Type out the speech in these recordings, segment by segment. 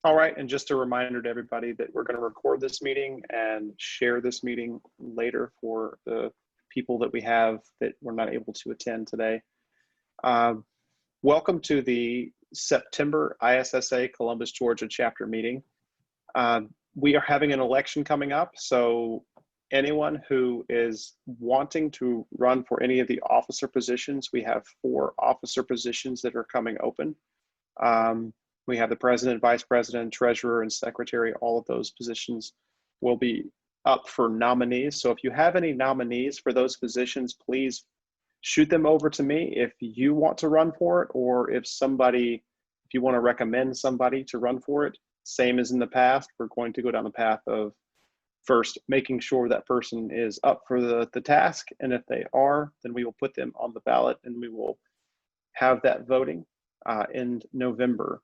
All right, and just a reminder to everybody that we're going to record this meeting and share this meeting later for the people that we have that were not able to attend today. Welcome to the September ISSA Columbus, Georgia chapter meeting. We are having an election coming up, so anyone who is wanting to run for any of the officer positions, we have 4 officer positions that are coming open. We have the president, vice president, treasurer, and secretary. All of those positions will be up for nominees. So if you have any nominees for those positions, please shoot them over to me if you want to run for it, or if you want to recommend somebody to run for it. Same as in the past, we're going to go down the path of first making sure that person is up for the task. And if they are, then we will put them on the ballot and we will have that voting in November.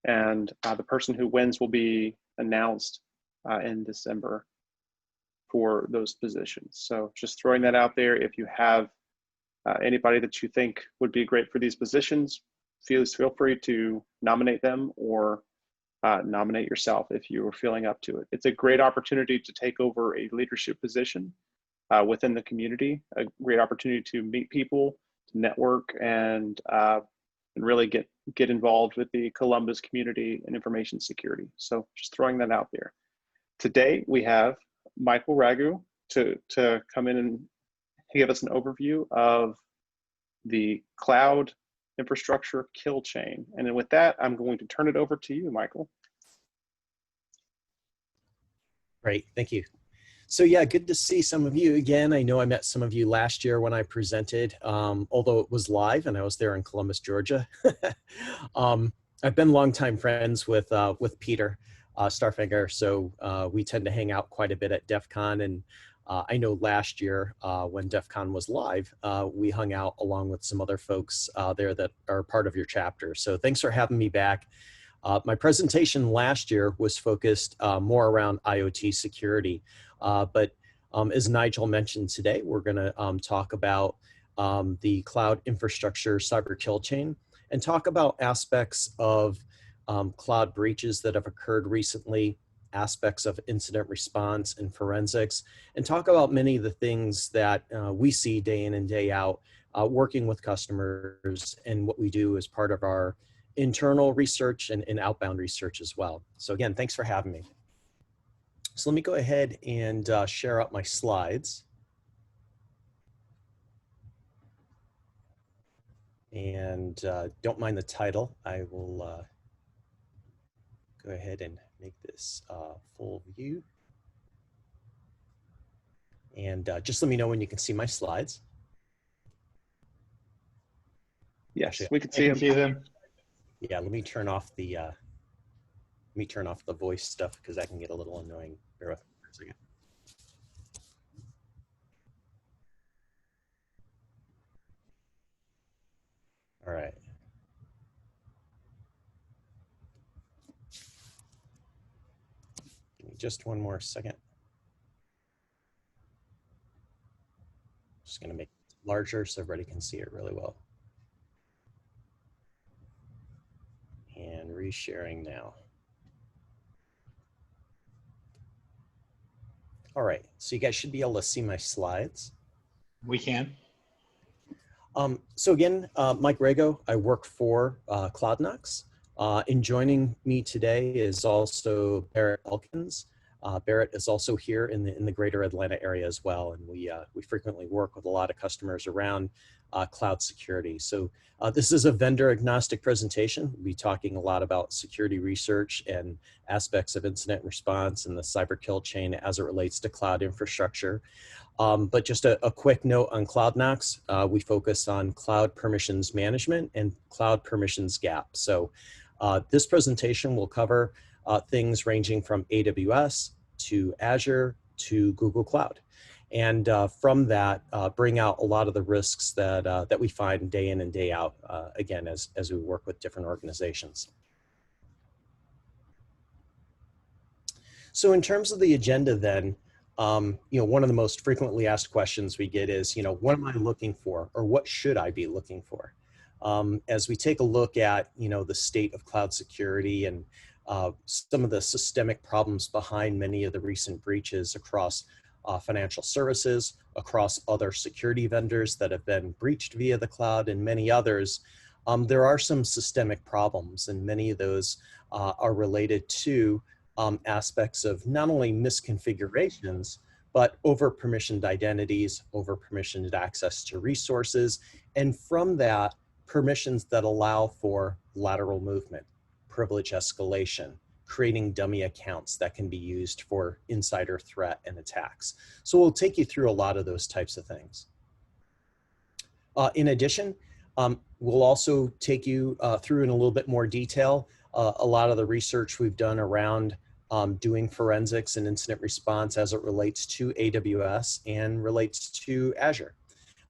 And the person who wins will be announced in December for those positions. So just throwing that out there. If you have anybody that you think would be great for these positions, feel free to nominate them or nominate yourself if you are feeling up to it. It's a great opportunity to take over a leadership position within the community, a great opportunity to meet people, to network, and really get involved with the Columbus community and information security. So just throwing that out there. Today we have Michael Raggo to come in and give us an overview of the cloud infrastructure kill chain. And then with that, I'm going to turn it over to you, Michael. Great, thank you. So yeah, good to see some of you again. I know I met some of you last year when I presented, although it was live and I was there in Columbus, Georgia. I've been longtime friends with Peter Starfinger, so we tend to hang out quite a bit at DEF CON. And I know last year when DEF CON was live, we hung out along with some other folks there that are part of your chapter. So thanks for having me back. My presentation last year was focused more around IoT security. But as Nigel mentioned today, we're going to talk about the cloud infrastructure cyber kill chain and talk about aspects of cloud breaches that have occurred recently, aspects of incident response and forensics, and talk about many of the things that we see day in and day out working with customers and what we do as part of our internal research and outbound research as well. So again, thanks for having me. So let me go ahead and share out my slides. And don't mind the title. I will go ahead and make this full view. And just let me know when you can see my slides. Yes, Actually, we can see them. Yeah, let me turn off the voice stuff because that can get a little annoying. Bear with me for a second. All right. Give me just one more second. Just going to make it larger so everybody can see it really well. And resharing now. All right, so you guys should be able to see my slides. We can. So again, Mike Raggo, I work for CloudKnox. And joining me today is also Barrett Elkins. Barrett is also here in the greater Atlanta area as well. And we frequently work with a lot of customers around cloud security. So this is a vendor agnostic presentation. We'll be talking a lot about security research and aspects of incident response and the cyber kill chain as it relates to cloud infrastructure. But just a quick note on CloudKnox, we focus on cloud permissions management and cloud permissions gap. So this presentation will cover things ranging from AWS to Azure to Google Cloud. And from that, bring out a lot of the risks that we find day in and day out, again, as we work with different organizations. So in terms of the agenda then, one of the most frequently asked questions we get is, what am I looking for, or what should I be looking for? As we take a look at, the state of cloud security and some of the systemic problems behind many of the recent breaches across financial services, across other security vendors that have been breached via the cloud, and many others. There are some systemic problems, and many of those are related to aspects of not only misconfigurations, but over-permissioned identities, over-permissioned access to resources, and from that, permissions that allow for lateral movement, privilege escalation, creating dummy accounts that can be used for insider threat and attacks. So we'll take you through a lot of those types of things. In addition, we'll also take you through in a little bit more detail a lot of the research we've done around doing forensics and incident response as it relates to AWS and relates to Azure.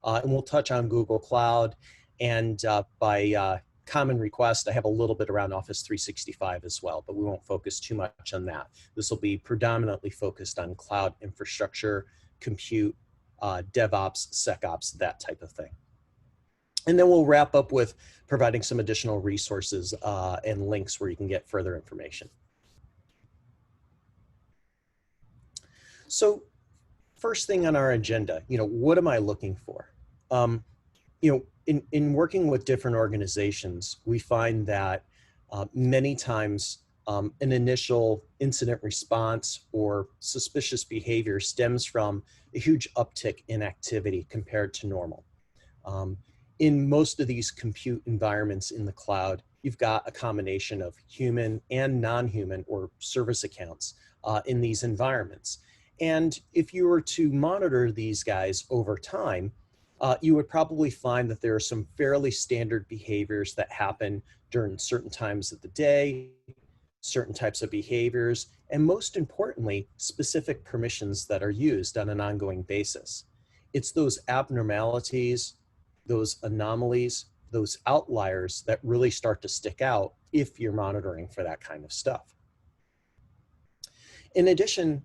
And we'll touch on Google Cloud, and by common request, I have a little bit around Office 365 as well, but we won't focus too much on that. This will be predominantly focused on cloud infrastructure, compute, DevOps, SecOps, that type of thing. And then we'll wrap up with providing some additional resources and links where you can get further information. So first thing on our agenda, what am I looking for? In working with different organizations, we find that many times an initial incident response or suspicious behavior stems from a huge uptick in activity compared to normal. In most of these compute environments in the cloud, you've got a combination of human and non-human or service accounts in these environments. And if you were to monitor these guys over time, you would probably find that there are some fairly standard behaviors that happen during certain times of the day, certain types of behaviors, and most importantly, specific permissions that are used on an ongoing basis. It's those abnormalities, those anomalies, those outliers that really start to stick out if you're monitoring for that kind of stuff. In addition,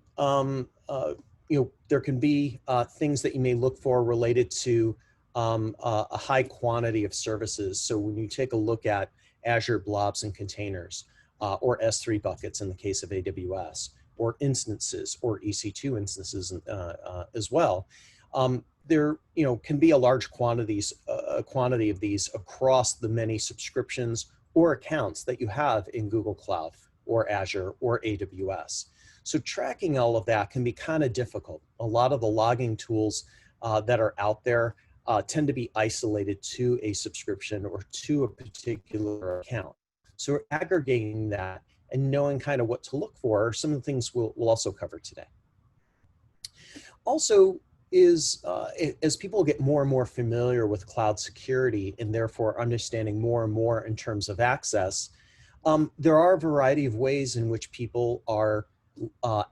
there can be things that you may look for related to a high quantity of services. So when you take a look at Azure blobs and containers, or S3 buckets in the case of AWS, or instances, or EC2 instances as well, there can be a large quantity of these across the many subscriptions or accounts that you have in Google Cloud or Azure or AWS. So tracking all of that can be kind of difficult. A lot of the logging tools that are out there tend to be isolated to a subscription or to a particular account. So aggregating that and knowing kind of what to look for are some of the things we'll also cover today. Also, as people get more and more familiar with cloud security and therefore understanding more and more in terms of access, there are a variety of ways in which people are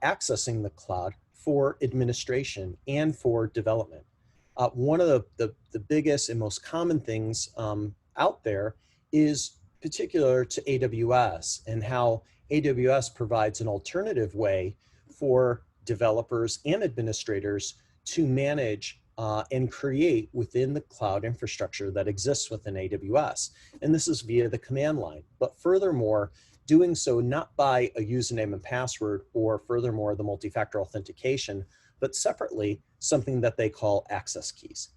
accessing the cloud for administration and for development. One of the biggest and most common things out there is particular to AWS and how AWS provides an alternative way for developers and administrators to manage and create within the cloud infrastructure that exists within AWS. And this is via the command line. But furthermore, doing so not by a username and password or furthermore the multi-factor authentication, but separately something that they call access keys.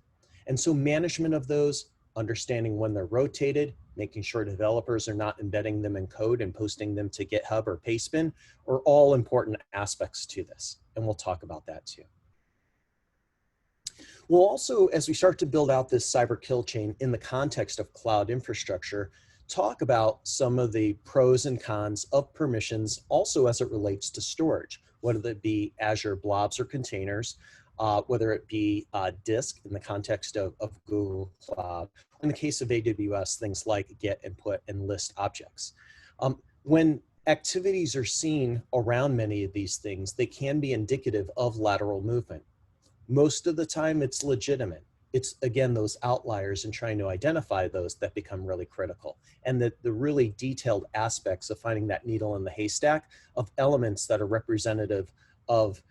And so management of those, understanding when they're rotated, making sure developers are not embedding them in code and posting them to GitHub or Pastebin are all important aspects to this. And we'll talk about that too. We'll also, as we start to build out this cyber kill chain in the context of cloud infrastructure, talk about some of the pros and cons of permissions also as it relates to storage, whether it be Azure blobs or containers, whether it be disk in the context of Google Cloud. In the case of AWS, things like get and put and list objects. When activities are seen around many of these things, they can be indicative of lateral movement. Most of the time it's legitimate. It's, again, those outliers and trying to identify those that become really critical. And the really detailed aspects of finding that needle in the haystack of elements that are representative of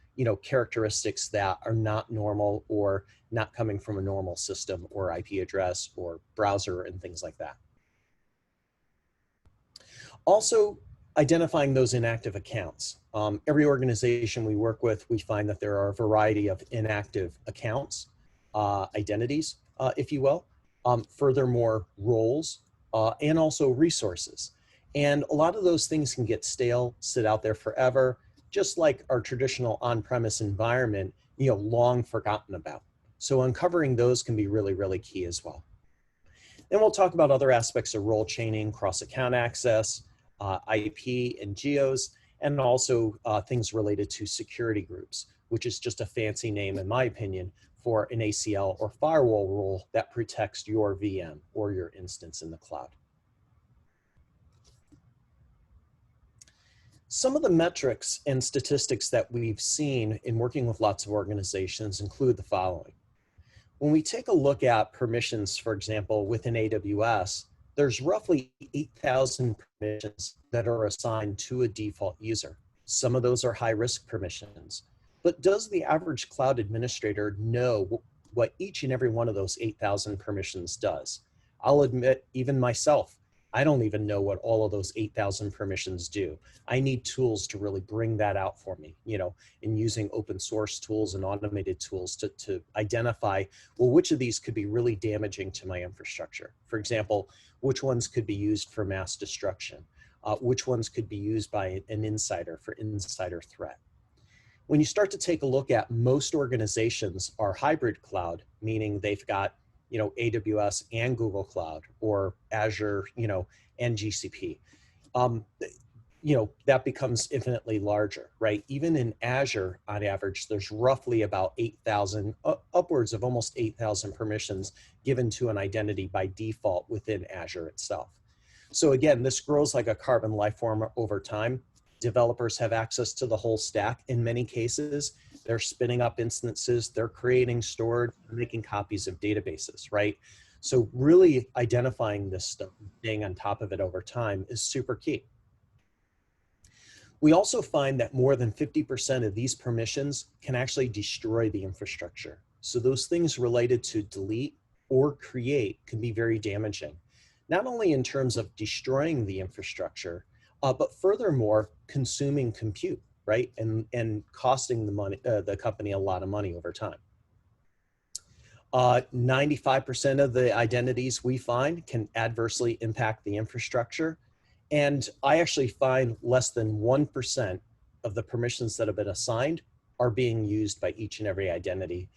characteristics that are not normal or not coming from a normal system or IP address or browser and things like that. Also, Identifying those inactive accounts. Every organization we work with, we find that there are a variety of inactive accounts, identities, if you will. Furthermore, roles, and also resources. And a lot of those things can get stale, sit out there forever, just like our traditional on-premise environment, long forgotten about. So uncovering those can be really, really key as well. Then we'll talk about other aspects of role chaining, cross-account access, IP and geos, and also things related to security groups, which is just a fancy name, in my opinion, for an ACL or firewall rule that protects your VM or your instance in the cloud. Some of the metrics and statistics that we've seen in working with lots of organizations include the following. When we take a look at permissions, for example, within AWS, there's roughly 8,000 permissions that are assigned to a default user. Some of those are high-risk permissions. But does the average cloud administrator know what each and every one of those 8,000 permissions does? I'll admit, even myself, I don't even know what all of those 8,000 permissions do. I need tools to really bring that out for me, in using open source tools and automated tools to identify, well, which of these could be really damaging to my infrastructure? For example, which ones could be used for mass destruction? Which ones could be used by an insider for insider threat? When you start to take a look at, most organizations are hybrid cloud, meaning they've got AWS and Google Cloud, or Azure, and GCP. That becomes infinitely larger, right? Even in Azure, on average, there's roughly about 8,000, upwards of almost 8,000 permissions given to an identity by default within Azure itself. So again, this grows like a carbon life form over time. Developers have access to the whole stack. In many cases, they're spinning up instances, they're creating storage, making copies of databases, right? So really identifying this stuff, staying on top of it over time is super key. We also find that more than 50% of these permissions can actually destroy the infrastructure. So those things related to delete or create can be very damaging, not only in terms of destroying the infrastructure, but furthermore, consuming compute, right? And costing the company a lot of money over time. 95% of the identities we find can adversely impact the infrastructure. And I actually find less than 1% of the permissions that have been assigned are being used by each and every identity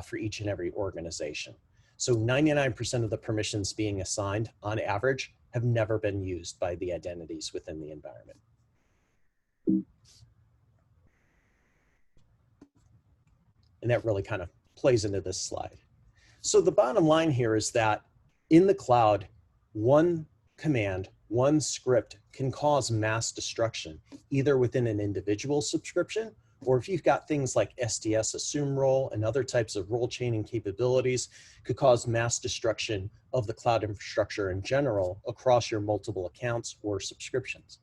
for each and every organization. So 99% of the permissions being assigned on average have never been used by the identities within the environment. And that really kind of plays into this slide. So the bottom line here is that in the cloud, one command, one script can cause mass destruction, either within an individual subscription, or if you've got things like STS assume role and other types of role chaining capabilities, could cause mass destruction of the cloud infrastructure in general across your multiple accounts or subscriptions.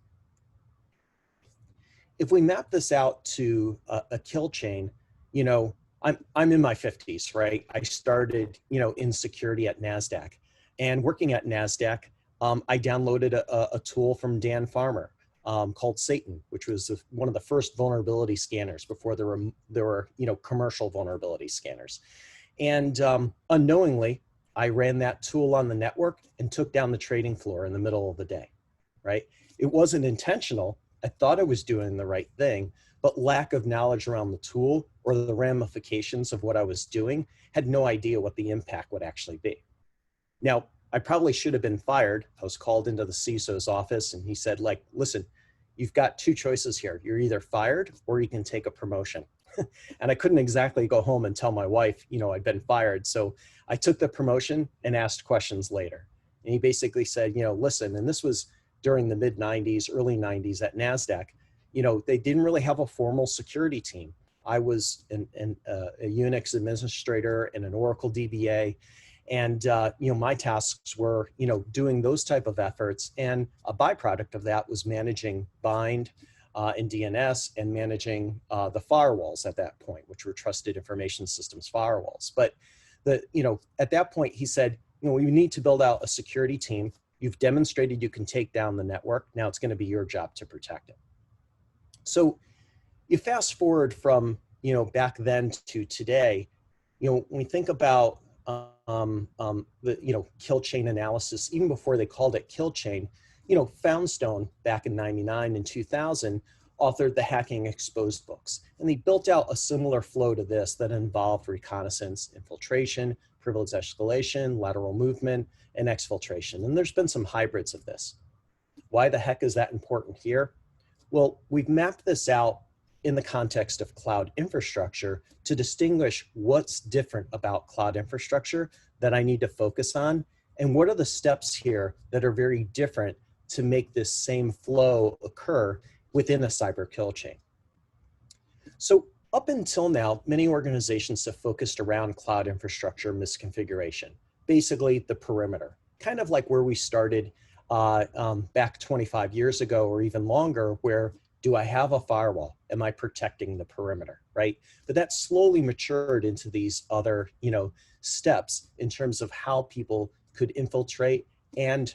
If we map this out to a kill chain, I'm in my 50s, right? I started, in security at NASDAQ, and working at NASDAQ, I downloaded a tool from Dan Farmer called Satan, which was one of the first vulnerability scanners before there were commercial vulnerability scanners. And unknowingly, I ran that tool on the network and took down the trading floor in the middle of the day, right? It wasn't intentional. I thought I was doing the right thing, but lack of knowledge around the tool or the ramifications of what I was doing, had no idea what the impact would actually be. Now, I probably should have been fired. I was called into the CISO's office and he said, listen, you've got two choices here. You're either fired or you can take a promotion. And I couldn't exactly go home and tell my wife, I'd been fired. So I took the promotion and asked questions later. And he basically said, listen, and this was during the mid 90s, early 90s at NASDAQ, they didn't really have a formal security team. I was a Unix administrator and an Oracle DBA. And, my tasks were, doing those type of efforts. And a byproduct of that was managing bind and DNS and managing the firewalls at that point, which were trusted information systems firewalls. But at that point, he said, we need to build out a security team You've demonstrated you can take down the network. Now it's going to be your job to protect it. So you fast forward from, back then to today, when we think about the kill chain analysis, even before they called it kill chain, Foundstone back in '99 and 2000 authored the Hacking Exposed books, and they built out a similar flow to this that involved reconnaissance, infiltration, privilege escalation, lateral movement, and exfiltration. And there's been some hybrids of this. Why the heck is that important here? Well, we've mapped this out in the context of cloud infrastructure to distinguish what's different about cloud infrastructure that I need to focus on, and what are the steps here that are very different to make this same flow occur within a cyber kill chain. So up until now, many organizations have focused around cloud infrastructure misconfiguration, basically the perimeter, kind of like where we started back 25 years ago or even longer, where do I have a firewall? Am I protecting the perimeter, right? But that slowly matured into these other, steps in terms of how people could infiltrate and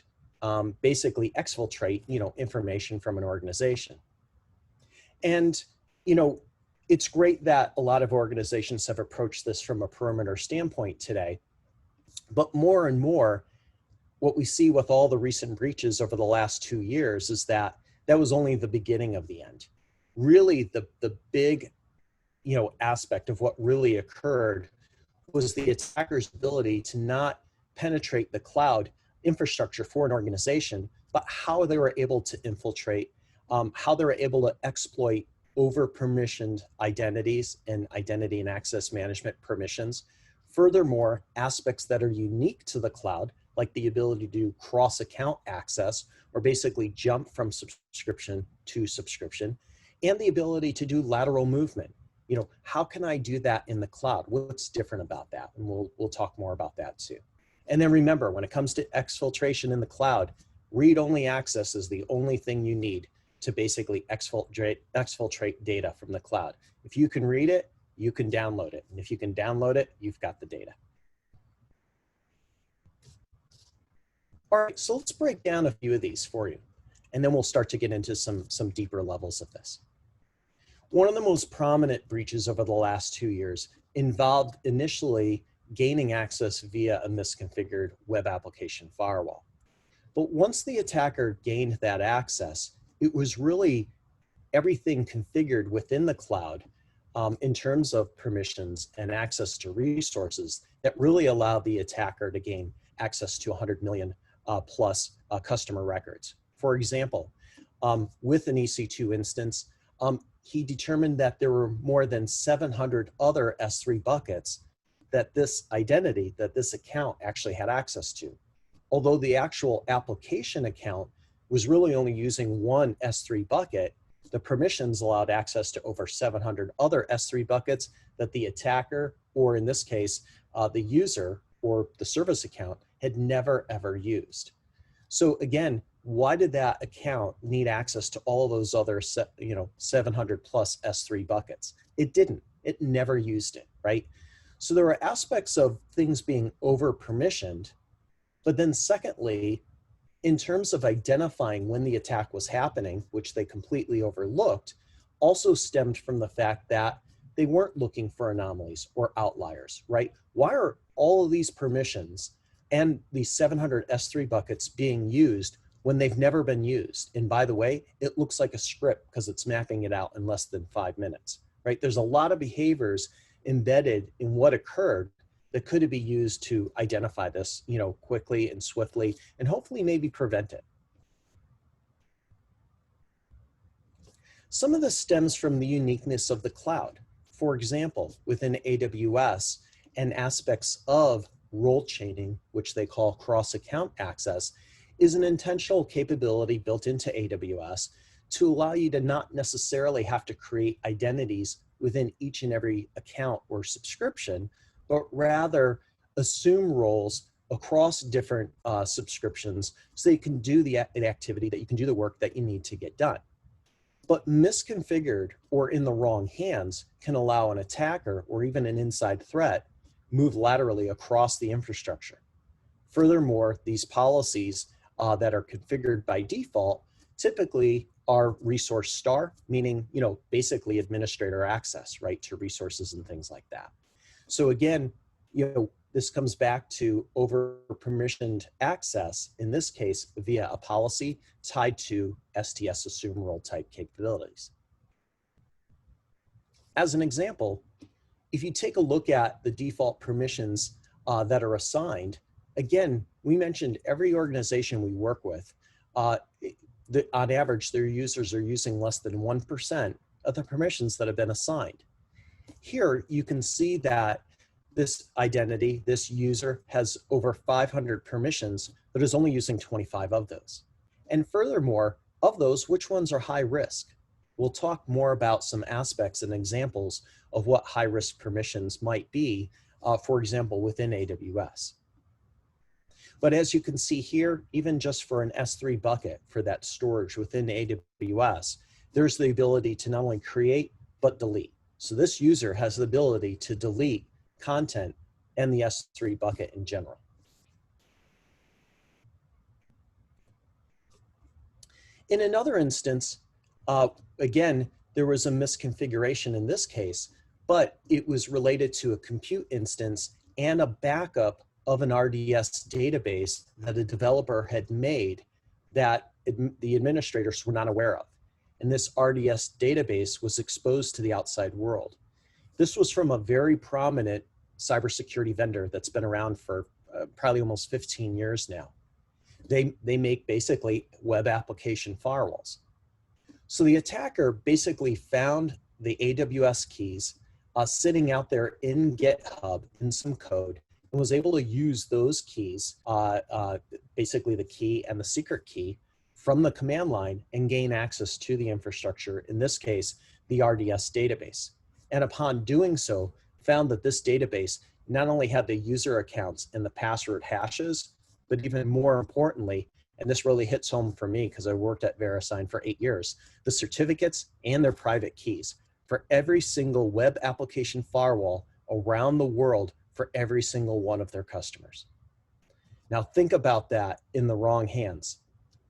basically exfiltrate, information from an organization. And, it's great that a lot of organizations have approached this from a perimeter standpoint today, but more and more, what we see with all the recent breaches over the last 2 years is that that was only the beginning of the end. Really, the big, aspect of what really occurred was the attacker's ability to not penetrate the cloud infrastructure for an organization, but how they were able to infiltrate, how they were able to exploit over permissioned identities and identity and access management permissions. Furthermore, aspects that are unique to the cloud, like the ability to do cross-account access, or basically jump from subscription to subscription, and the ability to do lateral movement. How can I do that in the cloud? What's different about that? And we'll talk more about that too. And then remember, when it comes to exfiltration in the cloud, read-only access is the only thing you need to basically exfiltrate data from the cloud. If you can read it, you can download it. And if you can download it, you've got the data. All right, so let's break down a few of these for you, and then we'll start to get into some deeper levels of this. One of the most prominent breaches over the last 2 years involved initially gaining access via a misconfigured web application firewall. But once the attacker gained that access, it was really everything configured within the cloud in terms of permissions and access to resources that really allowed the attacker to gain access to 100 million plus customer records. For example, with an EC2 instance, he determined that there were more than 700 other S3 buckets that this identity, that this account actually had access to. Although the actual application account was really only using one S3 bucket, the permissions allowed access to over 700 other S3 buckets that the attacker, or in this case, the user or the service account, had never ever used. So again, why did that account need access to all of those other 700 plus S3 buckets? It didn't. It never used it, right? So there are aspects of things being over permissioned, but then secondly, in terms of identifying when the attack was happening, which they completely overlooked, also stemmed from the fact that they weren't looking for anomalies or outliers, right? Why are all of these permissions and these 700 S3 buckets being used when they've never been used? And by the way, it looks like a script because it's mapping it out in less than 5 minutes, right? There's a lot of behaviors embedded in what occurred that could be used to identify this, quickly and swiftly, and hopefully maybe prevent it. Some of this stems from the uniqueness of the cloud. For example, within AWS and aspects of role chaining, which they call cross-account access, is an intentional capability built into AWS to allow you to not necessarily have to create identities within each and every account or subscription, but rather assume roles across different subscriptions so you can do the activity, that you can do the work that you need to get done. But misconfigured or in the wrong hands can allow an attacker or even an inside threat move laterally across the infrastructure. Furthermore, these policies that are configured by default typically are resource star, meaning, basically administrator access, right, to resources and things like that. So again, this comes back to over permissioned access, in this case, via a policy tied to STS assume role type capabilities. As an example, if you take a look at the default permissions that are assigned, again, we mentioned every organization we work with, on average, their users are using less than 1% of the permissions that have been assigned. Here, you can see that this identity, this user, has over 500 permissions, but is only using 25 of those. And furthermore, of those, which ones are high risk? We'll talk more about some aspects and examples of what high risk permissions might be, for example, within AWS. But as you can see here, even just for an S3 bucket for that storage within AWS, there's the ability to not only create, but delete. So this user has the ability to delete content and the S3 bucket in general. In another instance, again, there was a misconfiguration in this case, but it was related to a compute instance and a backup of an RDS database that a developer had made that the administrators were not aware of. And this RDS database was exposed to the outside world. This was from a very prominent cybersecurity vendor that's been around for probably almost 15 years now. They make basically web application firewalls. So the attacker basically found the AWS keys sitting out there in GitHub in some code, and was able to use those keys, basically the key and the secret key, from the command line and gain access to the infrastructure, in this case, the RDS database. And upon doing so, found that this database not only had the user accounts and the password hashes, but even more importantly, and this really hits home for me because I worked at VeriSign for 8 years, the certificates and their private keys for every single web application firewall around the world for every single one of their customers. Now think about that in the wrong hands.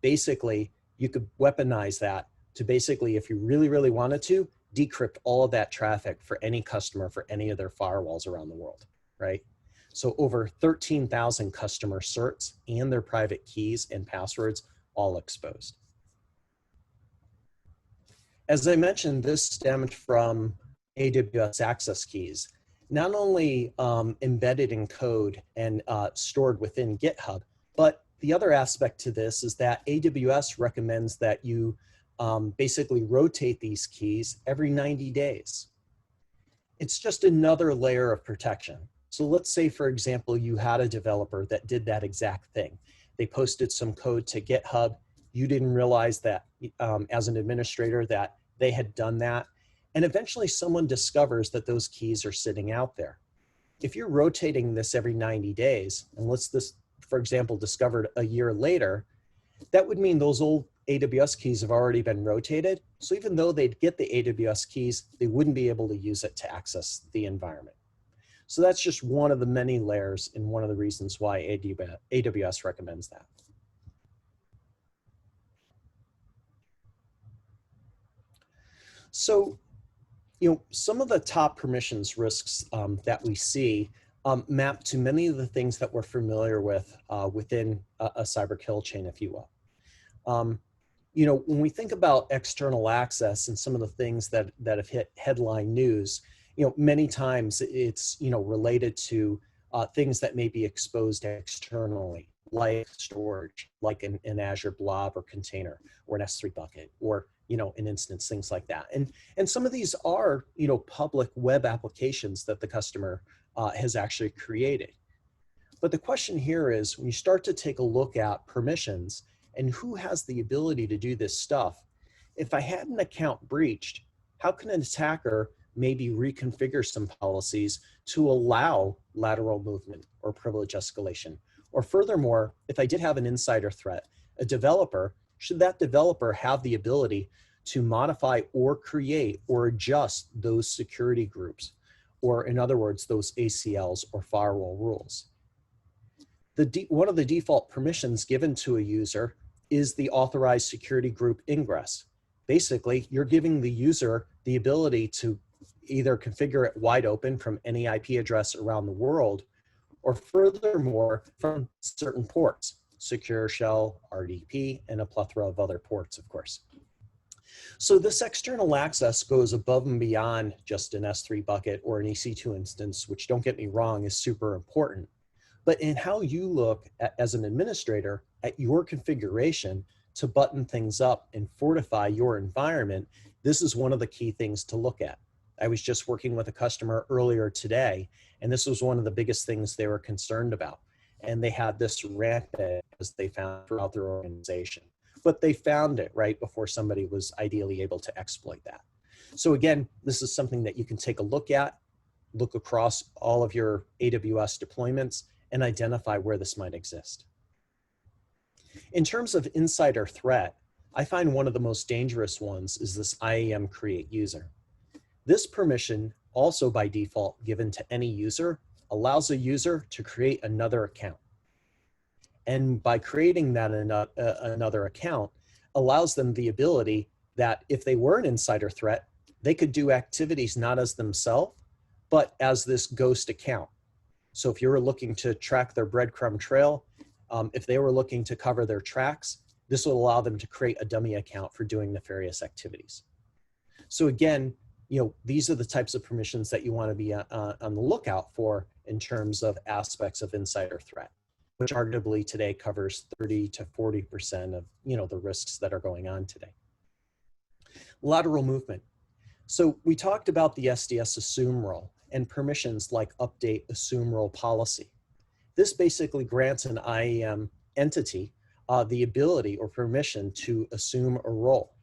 Basically, you could weaponize that to basically, if you really, really wanted to, decrypt all of that traffic for any customer for any of their firewalls around the world, right? So over 13,000 customer certs and their private keys and passwords all exposed. As I mentioned, this stemmed from AWS access keys, not only embedded in code and stored within GitHub, but the other aspect to this is that AWS recommends that you basically rotate these keys every 90 days. It's just another layer of protection. So let's say, for example, you had a developer that did that exact thing. They posted some code to GitHub. You didn't realize that as an administrator that they had done that. And eventually someone discovers that those keys are sitting out there. If you're rotating this every 90 days, and let's this, for example, discovered a year later, that would mean those old AWS keys have already been rotated. So even though they'd get the AWS keys, they wouldn't be able to use it to access the environment. So that's just one of the many layers and one of the reasons why AWS recommends that. So, some of the top permissions risks that we see map to many of the things that we're familiar with within a cyber kill chain, if you will. When we think about external access and some of the things that have hit headline news, many times it's, related to things that may be exposed externally, like storage, like an Azure blob or container, or an S3 bucket, or, an instance, things like that. And some of these are, public web applications that the customer has actually created. But the question here is, when you start to take a look at permissions and who has the ability to do this stuff, if I had an account breached, how can an attacker maybe reconfigure some policies to allow lateral movement or privilege escalation? Or furthermore, if I did have an insider threat, a developer, should that developer have the ability to modify or create or adjust those security groups, or in other words, those ACLs or firewall rules? One of the default permissions given to a user is the authorized security group ingress. Basically, you're giving the user the ability to either configure it wide open from any IP address around the world, or furthermore, from certain ports, secure shell, RDP, and a plethora of other ports, of course. So this external access goes above and beyond just an S3 bucket or an EC2 instance, which, don't get me wrong, is super important. But in how you look at, as an administrator, at your configuration to button things up and fortify your environment, this is one of the key things to look at. I was just working with a customer earlier today, and this was one of the biggest things they were concerned about. And they had this rampant as they found throughout their organization. But they found it right before somebody was ideally able to exploit that. So again, this is something that you can take a look at, look across all of your AWS deployments, and identify where this might exist. In terms of insider threat, I find one of the most dangerous ones is this IAM create user. This permission, also by default given to any user, allows a user to create another account. And by creating that another account, allows them the ability that if they were an insider threat, they could do activities not as themselves, but as this ghost account. So if you were looking to track their breadcrumb trail, if they were looking to cover their tracks, this will allow them to create a dummy account for doing nefarious activities. So again, these are the types of permissions that you want to be on the lookout for in terms of aspects of insider threat, which arguably today covers 30 to 40% of the risks that are going on today. Lateral movement. So we talked about the SDS assume role and permissions like update assume role policy. This basically grants an IAM entity the ability or permission to assume a role.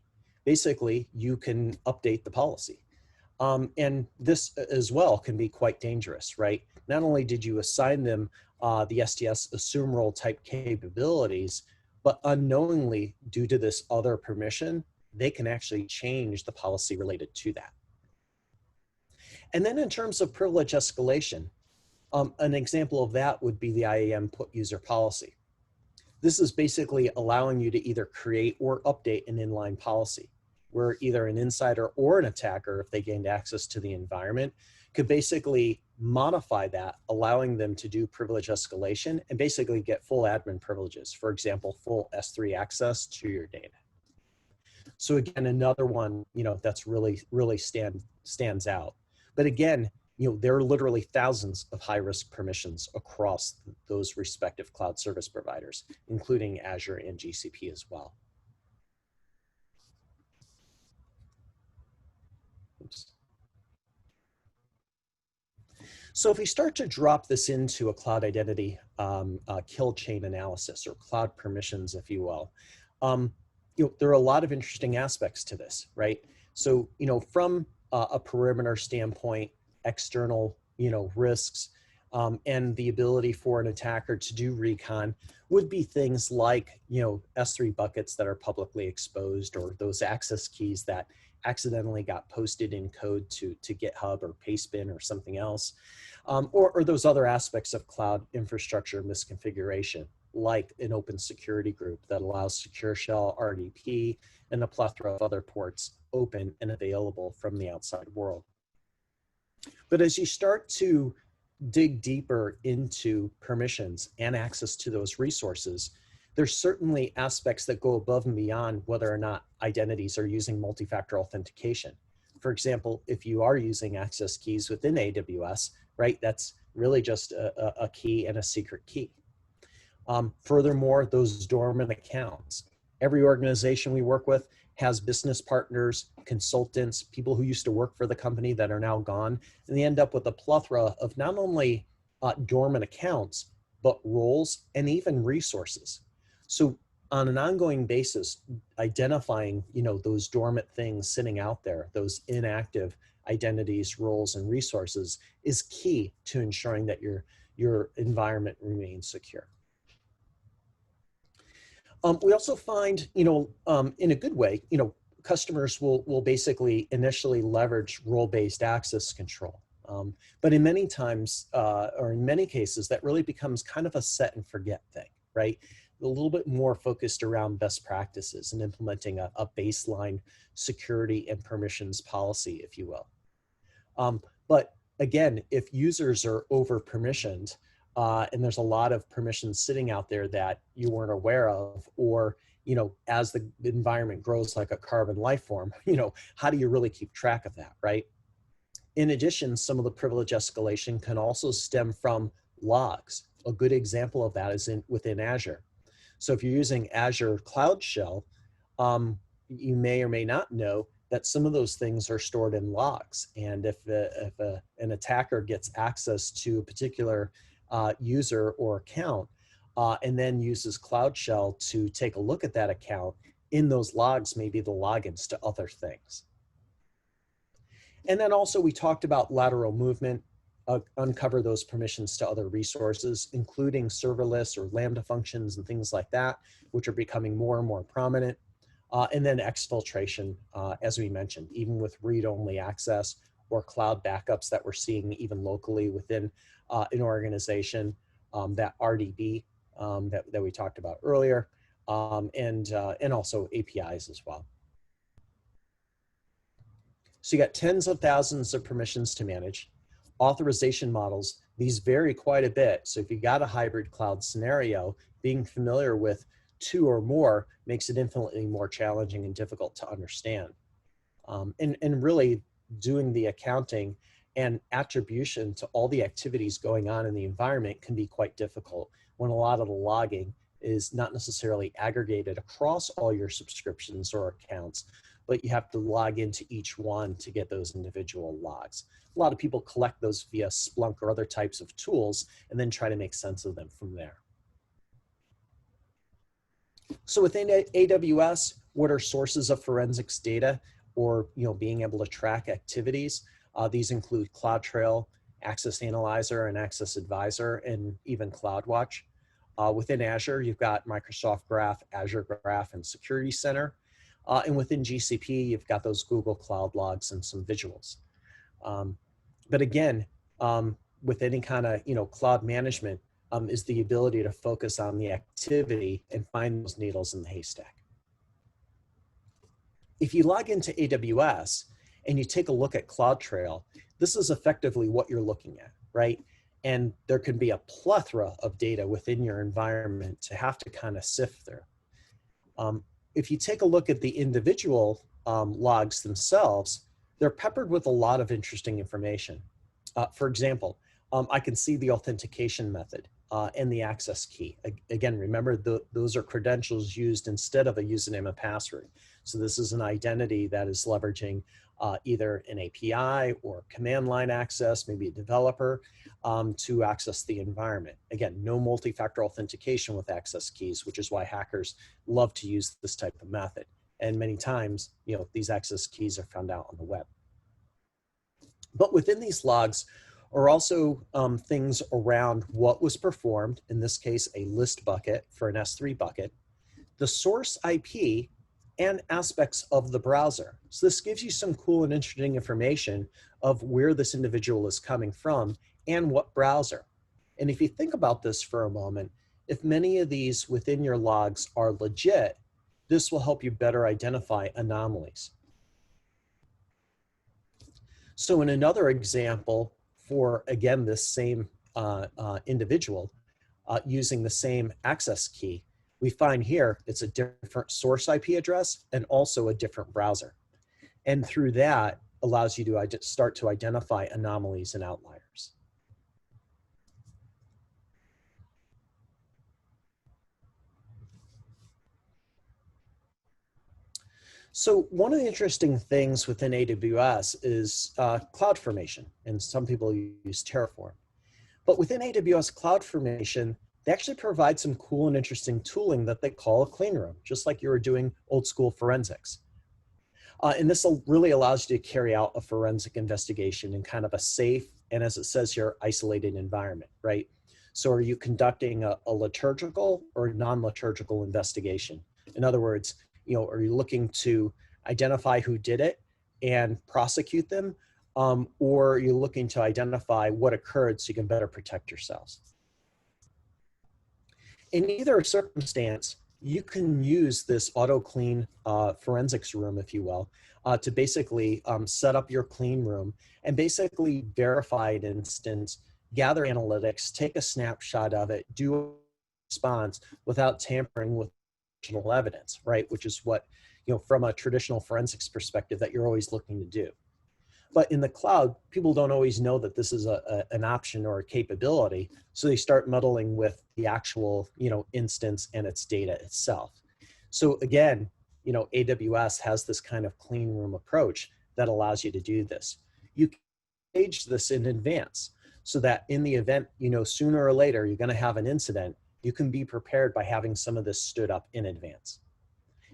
Basically, you can update the policy. And this as well can be quite dangerous, right? Not only did you assign them the SDS assume role type capabilities, but unknowingly, due to this other permission, they can actually change the policy related to that. And then in terms of privilege escalation, an example of that would be the IAM put user policy. This is basically allowing you to either create or update an inline policy, where either an insider or an attacker, if they gained access to the environment, could basically modify that, allowing them to do privilege escalation and basically get full admin privileges. For example, full S3 access to your data. So again, another one, that's really stands out. But again, there are literally thousands of high-risk permissions across those respective cloud service providers, including Azure and GCP as well. Oops. So if we start to drop this into a cloud identity kill chain analysis, or cloud permissions, if you will, there are a lot of interesting aspects to this, right? So, from a perimeter standpoint, external, risks, and the ability for an attacker to do recon would be things like, S3 buckets that are publicly exposed, or those access keys that accidentally got posted in code to GitHub or Pastebin or something else, or those other aspects of cloud infrastructure misconfiguration, like an open security group that allows secure shell, RDP, and a plethora of other ports open and available from the outside world. But as you start to dig deeper into permissions and access to those resources, there's certainly aspects that go above and beyond whether or not identities are using multi-factor authentication. For example, if you are using access keys within AWS, right, that's really just a key and a secret key. Furthermore, those dormant accounts. Every organization we work with has business partners, consultants, people who used to work for the company that are now gone, and they end up with a plethora of not only dormant accounts, but roles and even resources. So on an ongoing basis, identifying, those dormant things sitting out there, those inactive identities, roles, and resources is key to ensuring that your environment remains secure. We also find, in a good way, customers will basically initially leverage role-based access control. But in many times, or in many cases, that really becomes kind of a set and forget thing, right? A little bit more focused around best practices and implementing a baseline security and permissions policy, if you will. But again, if users are over permissioned, and there's a lot of permissions sitting out there that you weren't aware of, or as the environment grows like a carbon life form, how do you really keep track of that, right? In addition, some of the privilege escalation can also stem from logs. A good example of that is within Azure. So if you're using Azure Cloud Shell, you may or may not know that some of those things are stored in logs. And if an attacker gets access to a particular user or account, and then uses Cloud Shell to take a look at that account, in those logs may be the logins to other things. And then also we talked about lateral movement, uncover those permissions to other resources, including serverless or Lambda functions and things like that, which are becoming more and more prominent. And then exfiltration, as we mentioned, even with read-only access or cloud backups that we're seeing even locally within an organization, that RDB that we talked about earlier, and also APIs as well. So you got tens of thousands of permissions to manage. Authorization models, these vary quite a bit. So if you got a hybrid cloud scenario, being familiar with 2 or more makes it infinitely more challenging and difficult to understand. And really doing the accounting and attribution to all the activities going on in the environment can be quite difficult when a lot of the logging is not necessarily aggregated across all your subscriptions or accounts, but you have to log into each one to get those individual logs. A lot of people collect those via Splunk or other types of tools and then try to make sense of them from there. So within AWS, what are sources of forensics data or being able to track activities? These include CloudTrail, Access Analyzer, and Access Advisor, and even CloudWatch. Within Azure, you've got Microsoft Graph, Azure Graph, and Security Center. And within GCP, you've got those Google Cloud Logs and some visuals. But again, with any kind of cloud management, is the ability to focus on the activity and find those needles in the haystack. If you log into AWS and you take a look at CloudTrail, this is effectively what you're looking at, right? And there can be a plethora of data within your environment to have to kind of sift through. If you take a look at the individual logs themselves, they're peppered with a lot of interesting information. For example, I can see the authentication method and the access key. Again, remember, those are credentials used instead of a username and password. So this is an identity that is leveraging either an API or command line access, maybe a developer, to access the environment. Again, no multi-factor authentication with access keys, which is why hackers love to use this type of method. And many times, these access keys are found out on the web. But within these logs are also things around what was performed, in this case, a list bucket for an S3 bucket, the source IP, and aspects of the browser. So this gives you some cool and interesting information of where this individual is coming from and what browser. And if you think about this for a moment, if many of these within your logs are legit, this will help you better identify anomalies. So in another example for, again, this same individual using the same access key, we find here it's a different source IP address and also a different browser. And through that allows you to start to identify anomalies and outliers. So one of the interesting things within AWS is CloudFormation, and some people use Terraform. But within AWS CloudFormation, they actually provide some cool and interesting tooling that they call a clean room, just like you were doing old school forensics. And this really allows you to carry out a forensic investigation in kind of a safe, and as it says here, isolated environment, right? So are you conducting a liturgical or non-liturgical investigation? In other words, are you looking to identify who did it and prosecute them? or you're looking to identify what occurred so you can better protect yourselves. In either circumstance, you can use this auto clean forensics room, if you will, to basically set up your clean room and basically verify an instance, gather analytics, take a snapshot of it, do a response without tampering with additional evidence, right? Which is what, from a traditional forensics perspective that you're always looking to do. But in the cloud, people don't always know that this is an option or a capability. So they start muddling with the actual, instance and its data itself. So again, AWS has this kind of clean room approach that allows you to do this. You can stage this in advance so that in the event, sooner or later, you're going to have an incident, you can be prepared by having some of this stood up in advance.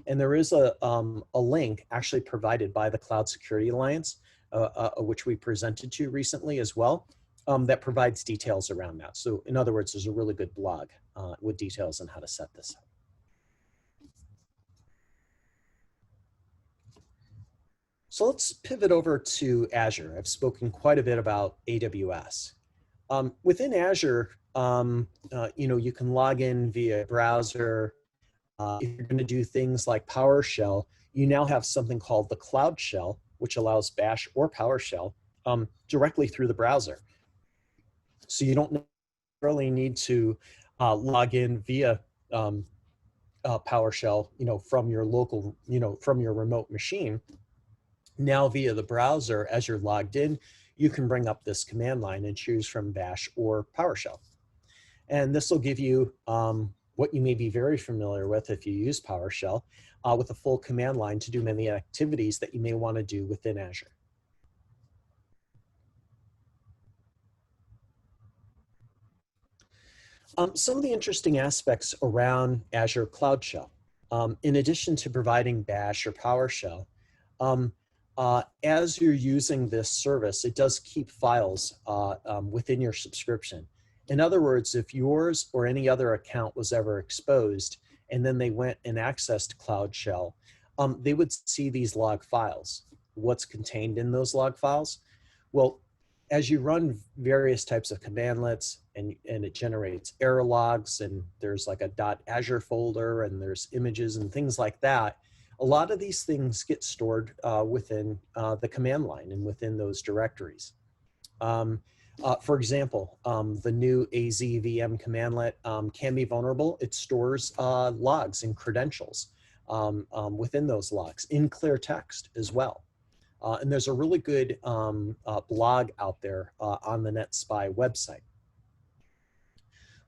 And there is a link actually provided by the Cloud Security Alliance, which we presented to recently as well, that provides details around that. So in other words, there's a really good blog with details on how to set this up. So let's pivot over to Azure. I've spoken quite a bit about AWS. Within Azure, you can log in via browser. If you're going to do things like PowerShell, you now have something called the Cloud Shell, which allows Bash or PowerShell directly through the browser. So you don't necessarily need to log in via PowerShell, from your local, from your remote machine. Now via the browser, as you're logged in, you can bring up this command line and choose from Bash or PowerShell. And this will give you what you may be very familiar with if you use PowerShell, with a full command line to do many activities that you may want to do within Azure. Some of the interesting aspects around Azure Cloud Shell, in addition to providing Bash or PowerShell, as you're using this service, it does keep files within your subscription. In other words, if yours or any other account was ever exposed and then they went and accessed Cloud Shell, they would see these log files. What's contained in those log files? Well, as you run various types of commandlets and it generates error logs, and there's like a .azure folder and there's images and things like that, a lot of these things get stored within the command line and within those directories. For example, the new AZVM commandlet can be vulnerable. It stores logs and credentials within those logs in clear text as well. And there's a really good blog out there on the NetSpy website.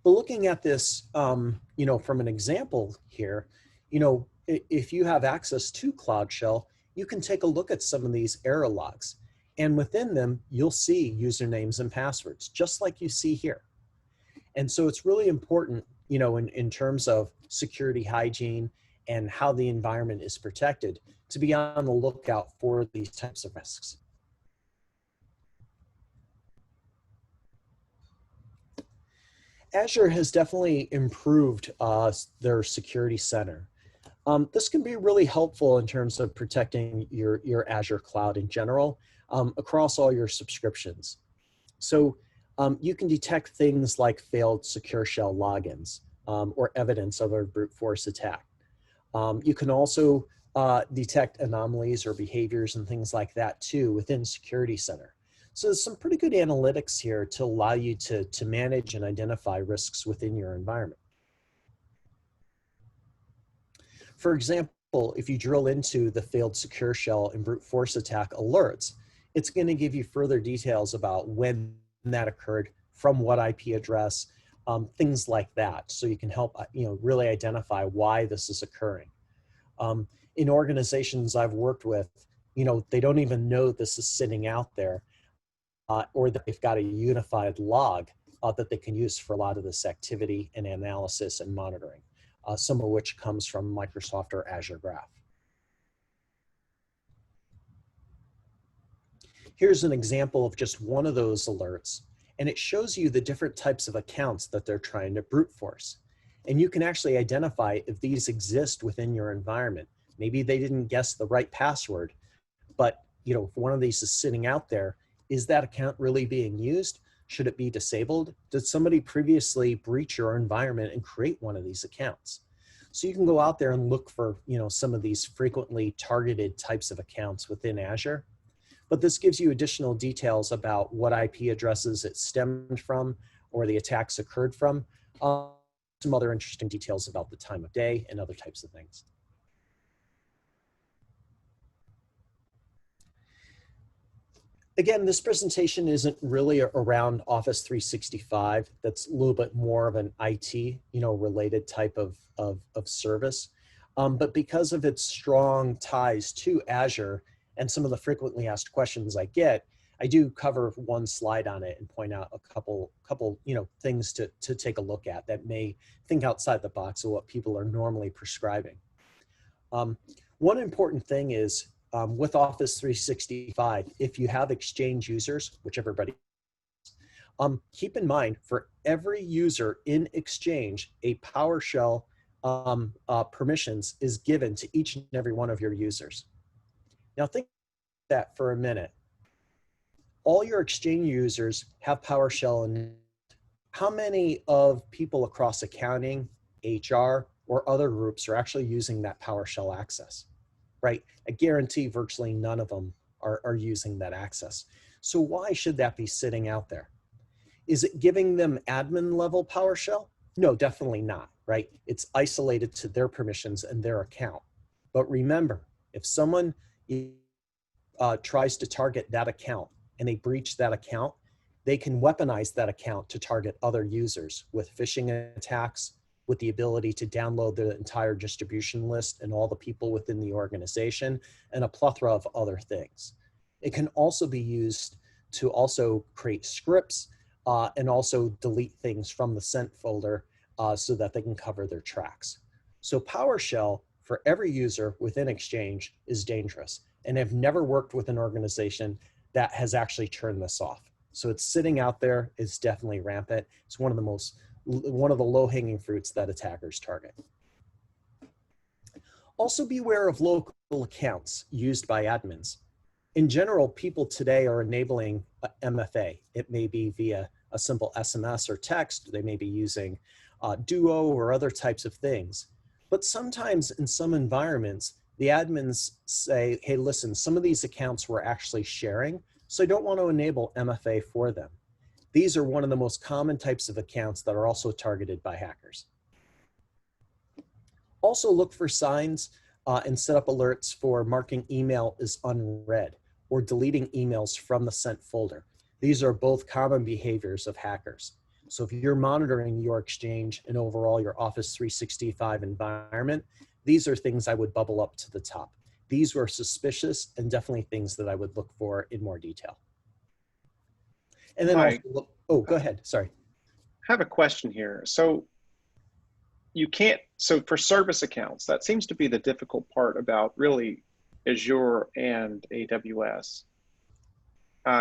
But looking at this, from an example here, if you have access to Cloud Shell, you can take a look at some of these error logs. And within them, you'll see usernames and passwords, just like you see here. And so it's really important, in terms of security hygiene and how the environment is protected, to be on the lookout for these types of risks. Azure has definitely improved their security center. This can be really helpful in terms of protecting your Azure cloud in general across all your subscriptions. So you can detect things like failed secure shell logins or evidence of a brute force attack. You can also detect anomalies or behaviors and things like that too within Security Center. So there's some pretty good analytics here to allow you to manage and identify risks within your environment. For example, if you drill into the failed secure shell and brute force attack alerts, it's going to give you further details about when that occurred, from what IP address, things like that. So you can help really identify why this is occurring. In organizations I've worked with, they don't even know this is sitting out there, or that they've got a unified log that they can use for a lot of this activity and analysis and monitoring, some of which comes from Microsoft or Azure Graph. Here's an example of just one of those alerts, and it shows you the different types of accounts that they're trying to brute force. And you can actually identify if these exist within your environment. Maybe they didn't guess the right password, but if one of these is sitting out there Is that account really being used? Should it be disabled? Did somebody previously breach your environment and create one of these accounts? So you can go out there and look for, some of these frequently targeted types of accounts within Azure. But this gives you additional details about what IP addresses it stemmed from or the attacks occurred from. Some other interesting details about the time of day and other types of things. Again, this presentation isn't really around Office 365. That's a little bit more of an IT, related type of service. But because of its strong ties to Azure and some of the frequently asked questions I get, I do cover one slide on it and point out a couple things to take a look at that may think outside the box of what people are normally prescribing. One important thing is with Office 365, if you have Exchange users, which everybody, keep in mind for every user in Exchange, a PowerShell permissions is given to each and every one of your users. Now think about that for a minute. All your Exchange users have PowerShell, and how many of people across accounting, HR, or other groups are actually using that PowerShell access? Right? I guarantee virtually none of them are using that access. So why should that be sitting out there? Is it giving them admin level PowerShell? No, definitely not, right? It's isolated to their permissions and their account. But remember, if someone tries to target that account and they breach that account, they can weaponize that account to target other users with phishing attacks, with the ability to download the entire distribution list and all the people within the organization, and a plethora of other things. It can also be used to also create scripts and also delete things from the sent folder so that they can cover their tracks. So PowerShell for every user within Exchange is dangerous, and I've never worked with an organization that has actually turned this off. So it's sitting out there, it's definitely rampant. It's one of the low-hanging fruits that attackers target. Also beware of local accounts used by admins. In general, people today are enabling MFA. It may be via a simple SMS or text. They may be using Duo or other types of things. But sometimes in some environments, the admins say, hey, listen, some of these accounts we're actually sharing, so I don't want to enable MFA for them. These are one of the most common types of accounts that are also targeted by hackers. Also look for signs and set up alerts for marking email as unread or deleting emails from the sent folder. These are both common behaviors of hackers. So if you're monitoring your Exchange and overall your Office 365 environment, these are things I would bubble up to the top. These were suspicious and definitely things that I would look for in more detail. And then Mike, also, oh, go ahead, sorry. I have a question here. So for service accounts, that seems to be the difficult part about really Azure and AWS.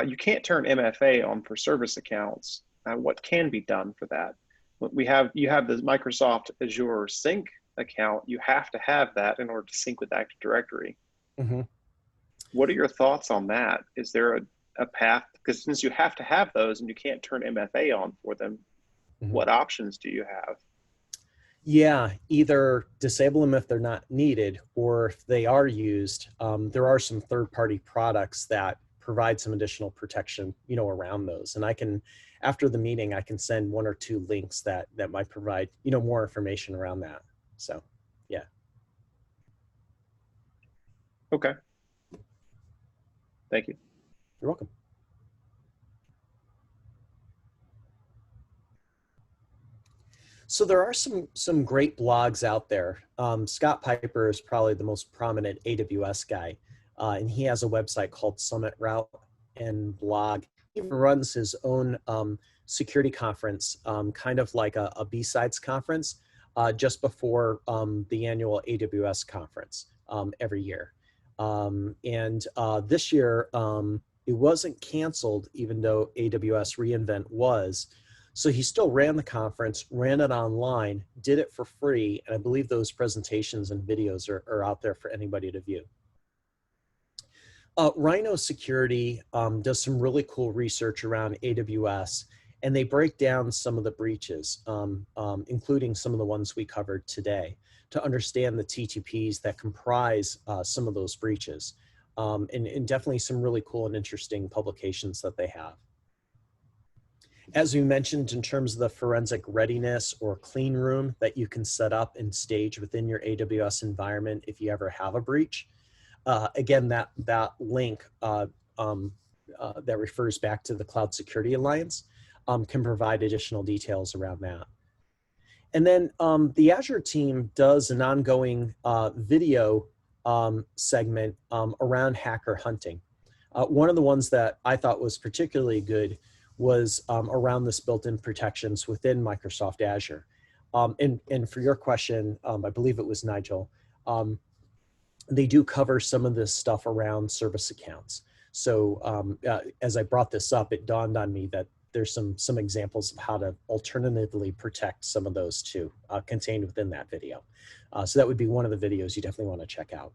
You can't turn MFA on for service accounts. What can be done for that? You have the Microsoft Azure Sync account. You have to have that in order to sync with Active Directory. Mm-hmm. What are your thoughts on that? Is there a path? Because since you have to have those and you can't turn MFA on for them, mm-hmm. What options do you have? Yeah, either disable them if they're not needed, or if they are used, there are some third-party products that provide some additional protection, around those. And I can, after the meeting, I can send one or two links that might provide, more information around that. So, yeah. Okay. Thank you. You're welcome. So there are some great blogs out there. Scott Piper is probably the most prominent AWS guy, and he has a website called Summit Route and blog. He runs his own security conference, kind of like a B-Sides conference, just before the annual AWS conference every year. And this year, it wasn't canceled, even though AWS reInvent was. So he still ran the conference, ran it online, did it for free, and I believe those presentations and videos are out there for anybody to view. Rhino Security does some really cool research around AWS, and they break down some of the breaches, including some of the ones we covered today, to understand the TTPs that comprise some of those breaches, and definitely some really cool and interesting publications that they have. As we mentioned, in terms of the forensic readiness or clean room that you can set up and stage within your AWS environment if you ever have a breach, again, that link that refers back to the Cloud Security Alliance can provide additional details around that. And then the Azure team does an ongoing video segment around hacker hunting. One of the ones that I thought was particularly good was around this built-in protections within Microsoft Azure. And for your question, I believe it was Nigel, they do cover some of this stuff around service accounts. So as I brought this up, it dawned on me that there's some examples of how to alternatively protect some of those too, contained within that video. So that would be one of the videos you definitely want to check out.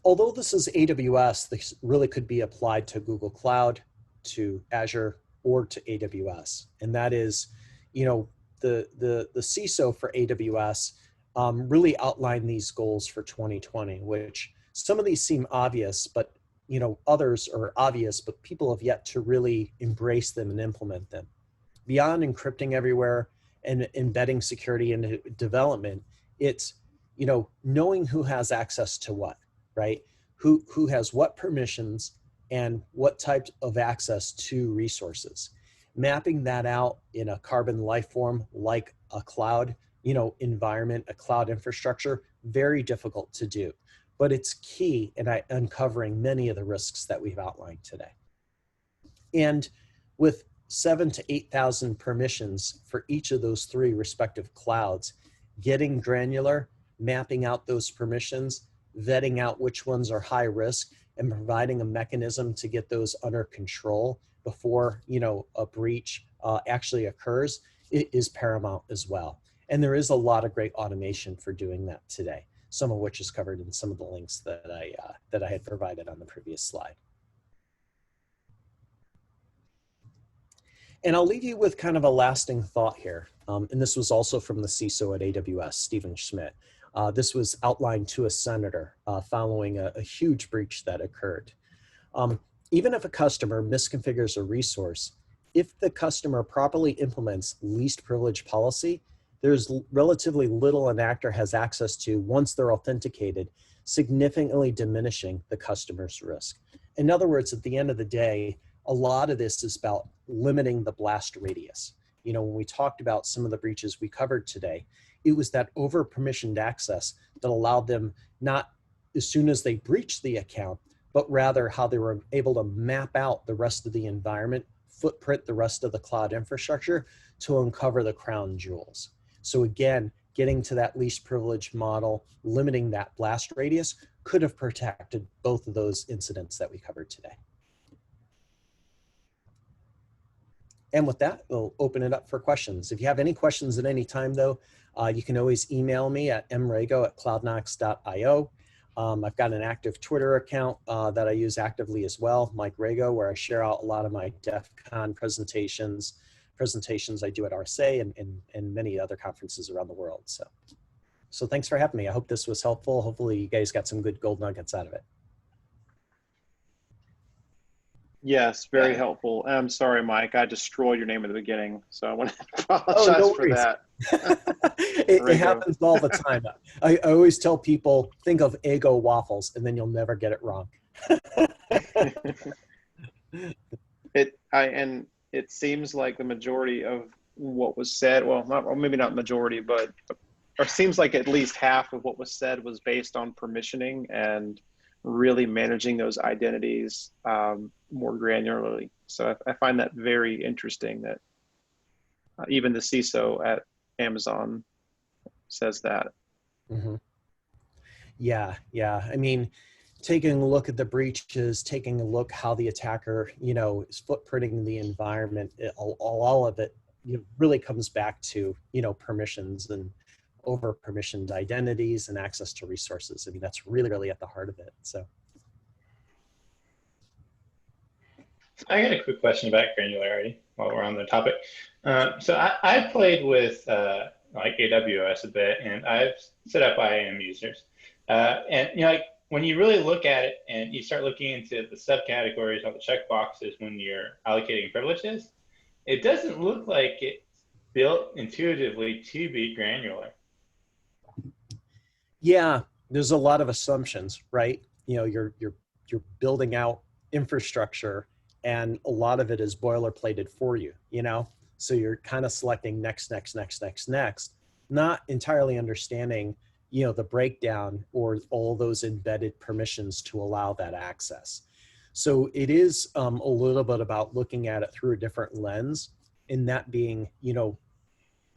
Although this is AWS, this really could be applied to Google Cloud, to Azure, or to AWS. And that is, you know, the CISO for AWS really outlined these goals for 2020, which some of these seem obvious, but you know, others are obvious, but people have yet to really embrace them and implement them. Beyond encrypting everywhere and embedding security into development, it's, you know, knowing who has access to what, right? Who has what permissions and what types of access to resources. Mapping that out in a carbon life form like a cloud, you know, environment, a cloud infrastructure, very difficult to do. But it's key in uncovering many of the risks that we've outlined today. And with 7,000 to 8,000 permissions for each of those three respective clouds, getting granular, mapping out those permissions, vetting out which ones are high risk, and providing a mechanism to get those under control before, you know, a breach actually occurs, it is paramount as well. And there is a lot of great automation for doing that today, some of which is covered in some of the links that I had provided on the previous slide. And I'll leave you with kind of a lasting thought here. And this was also from the CISO at AWS, Stephen Schmidt. This was outlined to a senator following a huge breach that occurred. Even if a customer misconfigures a resource, if the customer properly implements least privilege policy, there's relatively little an actor has access to once they're authenticated, significantly diminishing the customer's risk. In other words, at the end of the day, a lot of this is about limiting the blast radius. You know, when we talked about some of the breaches we covered today, it was that over permissioned access that allowed them not as soon as they breached the account, but rather how they were able to map out the rest of the environment, footprint the rest of the cloud infrastructure to uncover the crown jewels. So again, getting to that least privilege model, limiting that blast radius could have protected both of those incidents that we covered today. And with that, we'll open it up for questions. If you have any questions at any time though, you can always email me at mrago@cloudnox.io. I've got an active Twitter account that I use actively as well, Mike Raggo, where I share out a lot of my DEF CON presentations I do at ISSA and many other conferences around the world. So thanks for having me. I hope this was helpful. Hopefully you guys got some good gold nuggets out of it. Yes, very helpful. I'm sorry, Mike, I destroyed your name at the beginning, so I want to apologize for that. It happens all the time. I always tell people, think of Eggo waffles, and then you'll never get it wrong. It seems like the majority of what was said, well, maybe not majority, but or seems like at least half of what was said was based on permissioning and really managing those identities more granularly. So I find that very interesting that even the CISO at Amazon says that. Mm-hmm. Yeah. I mean, taking a look at the breaches, taking a look how the attacker, you know, is footprinting the environment, all of it really comes back to, you know, permissions and over permissioned identities and access to resources. I mean, that's really, really at the heart of it. So. I got a quick question about granularity while we're on the topic. I've played with like AWS a bit, and I've set up IAM users. And you know, like when you really look at it and you start looking into the subcategories or the checkboxes when you're allocating privileges, it doesn't look like it's built intuitively to be granular. Yeah, there's a lot of assumptions, right? You know, you're building out infrastructure, and a lot of it is boilerplated for you, you know? So you're kind of selecting next, not entirely understanding, you know, the breakdown or all those embedded permissions to allow that access. So it is a little bit about looking at it through a different lens, and that being, you know,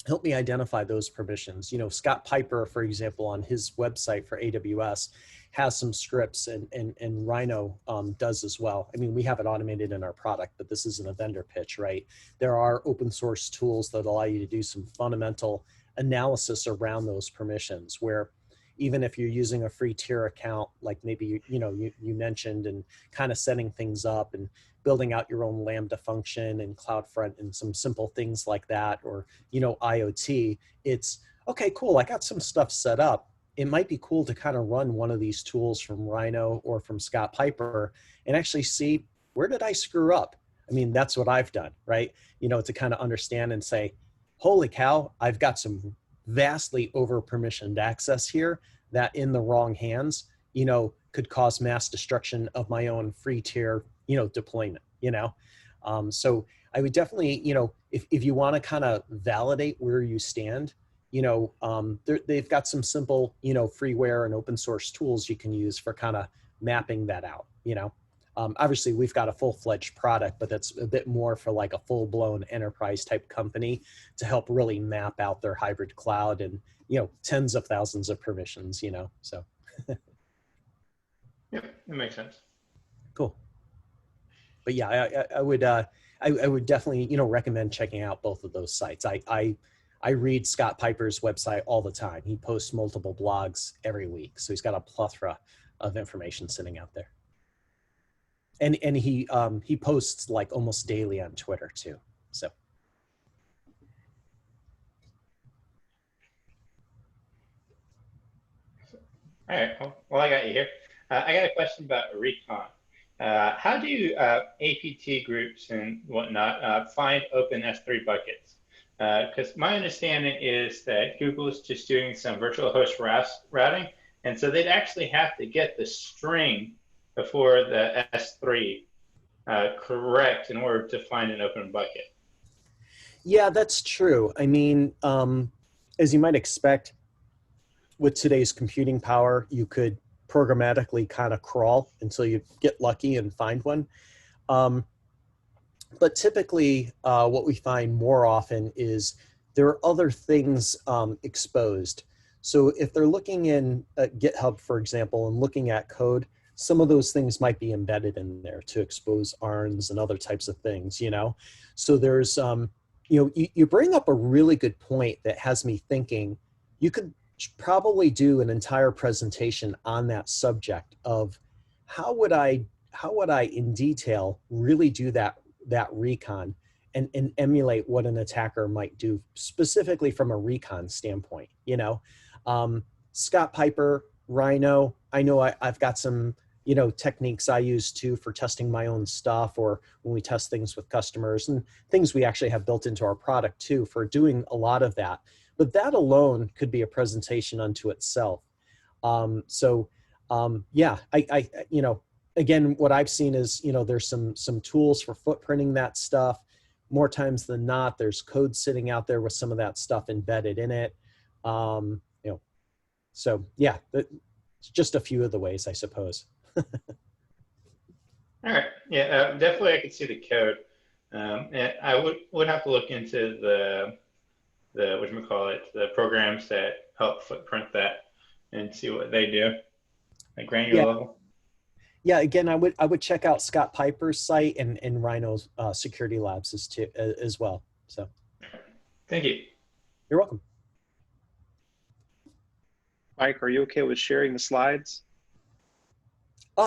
help me identify those permissions. You know, Scott Piper, for example, on his website for AWS has some scripts, and Rhino does as well. I mean, we have it automated in our product, but this isn't a vendor pitch, right? There are open source tools that allow you to do some fundamental analysis around those permissions, where even if you're using a free tier account, like maybe you mentioned, and kind of setting things up and building out your own Lambda function and CloudFront and some simple things like that, or, you know, IoT, it's, okay, cool, I got some stuff set up. It might be cool to kind of run one of these tools from Rhino or from Scott Piper and actually see, where did I screw up? I mean, that's what I've done, right? You know, to kind of understand and say, holy cow, I've got some vastly over permissioned access here that in the wrong hands, you know, could cause mass destruction of my own free tier, you know, deployment, you know? So I would definitely, you know, if you want to kind of validate where you stand, you know, they've got some simple, you know, freeware and open source tools you can use for kind of mapping that out, you know? Obviously we've got a full-fledged product, but that's a bit more for like a full-blown enterprise type company to help really map out their hybrid cloud and, you know, tens of thousands of permissions, you know, so. Yep, that makes sense. Cool. But yeah, I would definitely, you know, recommend checking out both of those sites. I read Scott Piper's website all the time. He posts multiple blogs every week, so he's got a plethora of information sitting out there. And he posts like almost daily on Twitter too. So. All right, well, I got you here. I got a question about recon. How do APT groups and whatnot find open S3 buckets? Because my understanding is that Google is just doing some virtual host routing, and so they'd actually have to get the string before the S3 correct in order to find an open bucket. Yeah, that's true. I mean, as you might expect, with today's computing power, you could programmatically kind of crawl until you get lucky and find one. But typically, what we find more often is there are other things exposed. So if they're looking in GitHub, for example, and looking at code, some of those things might be embedded in there to expose ARNs and other types of things, you know? So there's, you know, you bring up a really good point that has me thinking. You could probably do an entire presentation on that subject of how would I in detail really do that recon and emulate what an attacker might do specifically from a recon standpoint, you know? Scott Piper, Rhino, I know I've got some, you know, techniques I use too for testing my own stuff, or when we test things with customers, and things we actually have built into our product too for doing a lot of that. But that alone could be a presentation unto itself. Yeah, I you know, again, what I've seen is, you know, there's some tools for footprinting that stuff. More times than not, there's code sitting out there with some of that stuff embedded in it. You know, so yeah, it's just a few of the ways, I suppose. All right, yeah, definitely I could see the code. And I would have to look into the whatchamacallit, the programs that help footprint that and see what they do at granular level. Yeah, again, I would check out Scott Piper's site and Rhino's Security Labs as well. So, thank you. You're welcome. Mike, are you okay with sharing the slides?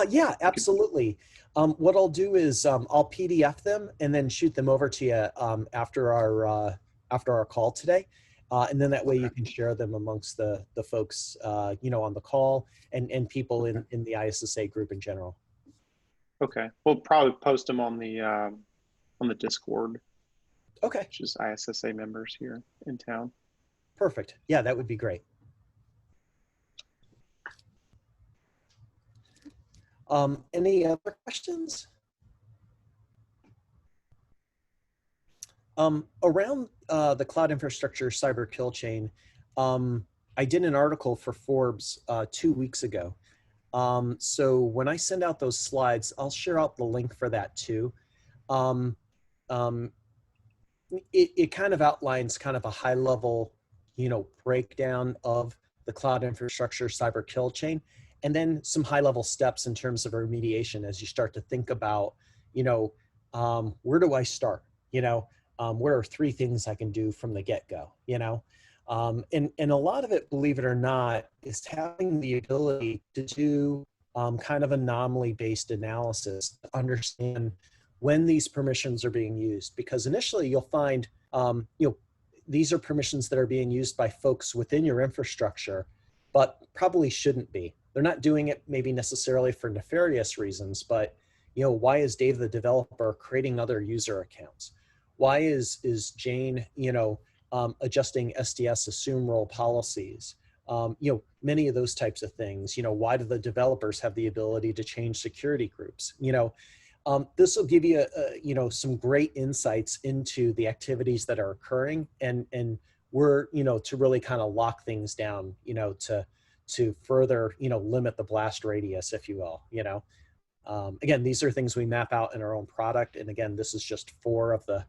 Yeah, absolutely. What I'll do is I'll PDF them and then shoot them over to you after our call today, and then that way you Okay. can share them amongst the folks on the call and people in the ISSA group in general. Okay. We'll probably post them on the Discord, Okay, which is ISSA members here in town. perfect. Yeah, that would be great. Any other questions? Around the cloud infrastructure cyber kill chain, I did an article for Forbes 2 weeks ago. So when I send out those slides, I'll share out the link for that too. Um, um, it kind of outlines kind of a high level, breakdown of the cloud infrastructure cyber kill chain, and then some high level steps in terms of remediation as you start to think about, where do I start? What are 3 things I can do from the get-go? And a lot of it, believe it or not, is having the ability to do kind of anomaly-based analysis to understand when these permissions are being used. Because initially you'll find, these are permissions that are being used by folks within your infrastructure, but probably shouldn't be. They're not doing it maybe necessarily for nefarious reasons, but why is Dave the developer creating other user accounts? Why is Jane, adjusting SDS assume role policies? Many of those types of things. Why do the developers have the ability to change security groups? This will give you, some great insights into the activities that are occurring, and we're, to really kind of lock things down, to further, limit the blast radius, if you will. Again, these are things we map out in our own product, and again, this is just 4 of the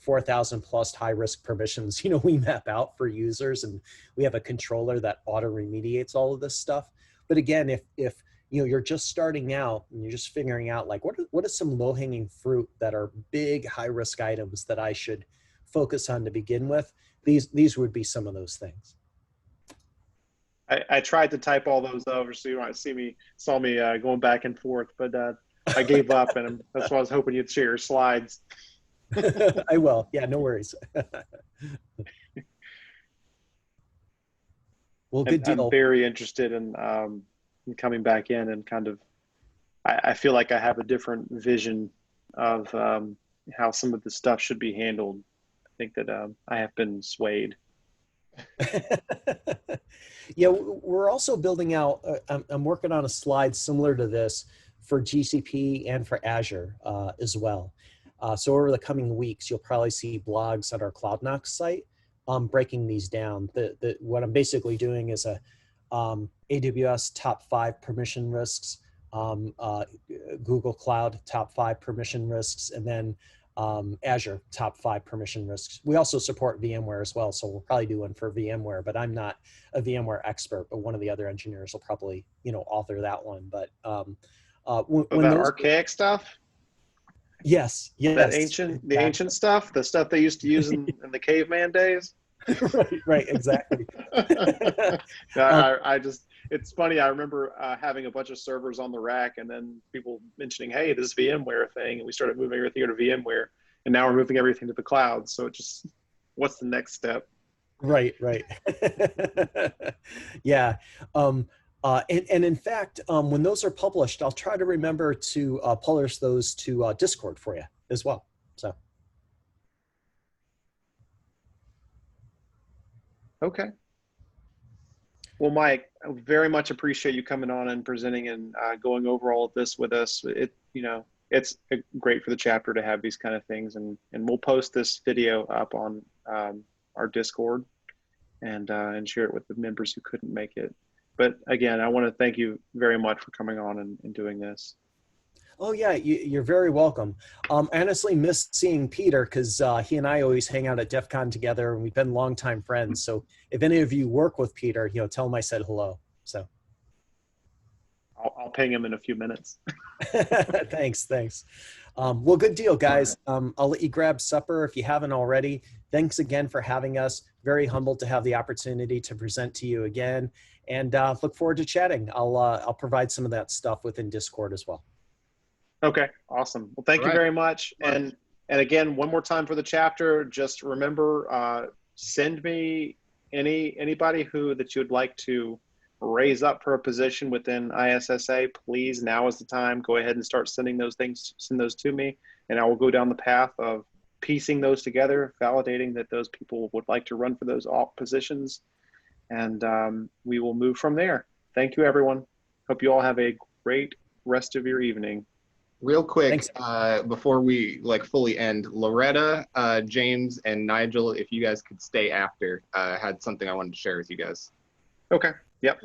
4,000 plus high risk permissions we map out for users, and we have a controller that auto remediates all of this stuff. But again, if you're just starting out and you're just figuring out like what is some low hanging fruit that are big high risk items that I should focus on to begin with, these would be some of those things. I tried to type all those over so you might saw me going back and forth, but I gave up, and that's why I was hoping you'd share your slides. I will. Yeah, no worries. Well, good deal. I'm very interested in coming back in and kind of, I feel like I have a different vision of how some of the stuff should be handled. I think that I have been swayed. Yeah, we're also building out, I'm working on a slide similar to this for GCP and for Azure as well. So over the coming weeks, you'll probably see blogs on our CloudKnox site breaking these down. What I'm basically doing is a AWS top 5 permission risks, Google Cloud top 5 permission risks, and then Azure top 5 permission risks. We also support VMware as well, so we'll probably do one for VMware, but I'm not a VMware expert, but one of the other engineers will probably author that one. But when that those archaic stuff, yes, that the ancient stuff, the stuff they used to use in the caveman days. right, exactly. It's funny. I remember having a bunch of servers on the rack, and then people mentioning, "Hey, this VMware thing," and we started moving everything to VMware, and now we're moving everything to the cloud. So what's the next step? Right. Yeah. And in fact, when those are published, I'll try to remember to publish those to Discord for you as well. So. Okay. Well, Mike, I very much appreciate you coming on and presenting and going over all of this with us. It's great for the chapter to have these kind of things, and we'll post this video up on our Discord and share it with the members who couldn't make it. But again, I want to thank you very much for coming on and doing this. Oh yeah, you're very welcome. I honestly miss seeing Peter because he and I always hang out at DEF CON together, and we've been longtime friends. So if any of you work with Peter, tell him I said hello. So I'll ping him in a few minutes. Thanks. Well, good deal, guys. I'll let you grab supper if you haven't already. thanks again for having us. Very humbled to have the opportunity to present to you again, and look forward to chatting. I'll provide some of that stuff within Discord as well. Okay, awesome. Well, thank you very much. And again, one more time for the chapter, just remember, send me anybody that you would like to raise up for a position within ISSA. Please, now is the time. Go ahead and start sending those things, send those to me, and I will go down the path of piecing those together, validating that those people would like to run for those positions, and we will move from there. Thank you, everyone. Hope you all have a great rest of your evening. Real quick, before we fully end, Loretta, James, and Nigel, if you guys could stay after, had something I wanted to share with you guys. Okay. Yep.